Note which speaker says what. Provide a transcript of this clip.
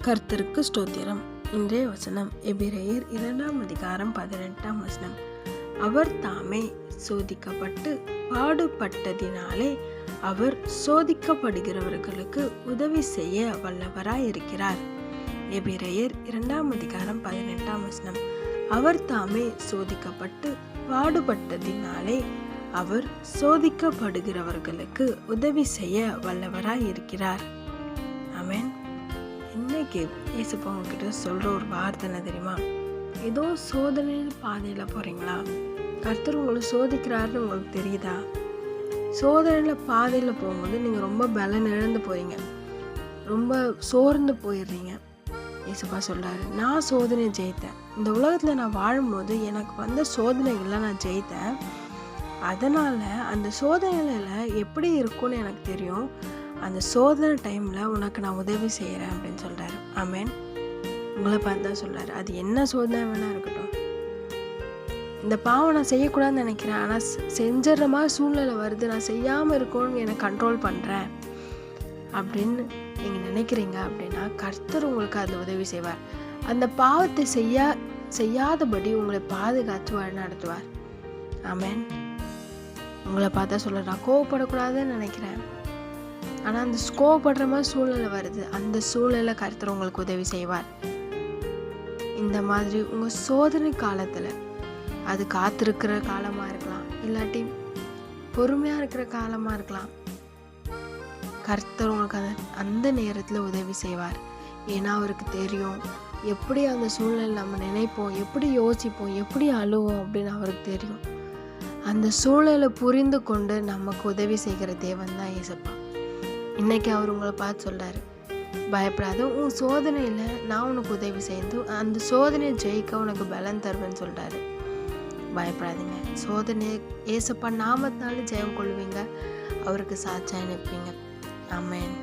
Speaker 1: கர்த்தருக்கு ஸ்தோத்திரம். இன்றைய வசனம் எபிரெயர் 2:18. அவர் தாமே சோதிக்கப்பட்டு பாடுபட்டதினாலே அவர் சோதிக்கப்படுகிறவர்களுக்கு உதவி செய்ய வல்லவராயிருக்கிறார். எபிரெயர் 2:18. அவர் தாமே சோதிக்கப்பட்டு பாடுபட்டதினாலே அவர் சோதிக்கப்படுகிறவர்களுக்கு உதவி செய்ய வல்லவராயிருக்கிறார். ஆமென். இன்னைக்கு ஏசப்பா உங்ககிட்ட சொல்கிற ஒரு வார்த்தை என்ன தெரியுமா? ஏதோ சோதனை பாதையில் போகிறீங்களா? கர்த்தர் உங்களை சோதிக்கிறாருன்னு உங்களுக்கு தெரியுதா? சோதனையில் பாதையில் போகும்போது நீங்கள் ரொம்ப பலன் இழந்து போறீங்க, ரொம்ப சோர்ந்து போயிடுறீங்க. ஏசப்பா சொல்கிறாரு, நான் சோதனையை ஜெயித்தேன். இந்த உலகத்தில் நான் வாழும்போது எனக்கு வந்த சோதனைகளை நான் ஜெயித்தேன். அதனால் அந்த சோதனைகளில் எப்படி இருக்கும்னு எனக்கு தெரியும். அந்த சோதனை டைமில் உனக்கு நான் உதவி செய்கிறேன் அப்படின்னு சொல்கிறாரு. ஆமென். உங்களை பார்த்து தான் சொல்கிறாரு. அது என்ன சோதனை வேணா இருக்கட்டும். இந்த பாவம் நான் செய்யக்கூடாதுன்னு நினைக்கிறேன், ஆனால் செஞ்சிடற மாதிரி சூழ்நிலை வருது, நான் செய்யாமல் இருக்கணும்னு என்னை கண்ட்ரோல் பண்ணுறேன் அப்படின்னு நீங்கள் நினைக்கிறீங்க அப்படின்னா கர்த்தர் உங்களுக்கு அதில் உதவி செய்வார். அந்த பாவத்தை செய்யாதபடி உங்களை பாதுகாத்து வழி நடத்துவார். ஆமென். உங்களை பார்த்தா சொல்கிறேன், நான் கோவப்படக்கூடாதுன்னு நினைக்கிறேன், ஆனால் அந்த கோவப்படுற மாதிரி சூழ்நிலை வருது, அந்த சூழ்நிலை கர்த்தர் உங்களுக்கு உதவி செய்வார். இந்த மாதிரி உங்கள் சோதனை காலத்தில், அது காத்திருக்கிற காலமாக இருக்கலாம், இல்லாட்டி பொறுமையாக இருக்கிற காலமாக இருக்கலாம், கர்த்தர் உங்களுக்கு அந்த நேரத்தில் உதவி செய்வார். ஏன்னா அவருக்கு தெரியும் எப்படி அந்த சூழ்நிலை நம்ம நினைப்போம், எப்படி யோசிப்போம், எப்படி அழுவோம் அப்படின்னு அவருக்கு தெரியும். அந்த சூழ்நிலை புரிந்து கொண்டு நமக்கு உதவி செய்கிற தேவன் தான் ஏசப்பா. இன்னைக்கு அவர் உங்களை பார்த்து சொல்கிறாரு, பயப்படாத, உன் சோதனையில் நான் உனக்கு உதவி செய்து அந்த சோதனையை ஜெயிக்க உனக்கு பலன் தருவேன்னு சொல்கிறாரு. பயப்படாதீங்க. சோதனை ஏசப்பா நாமத்தினால ஜெயம் கொள்வீங்க, அவருக்கு சாட்சியாக நிற்பீங்க. ஆமென்.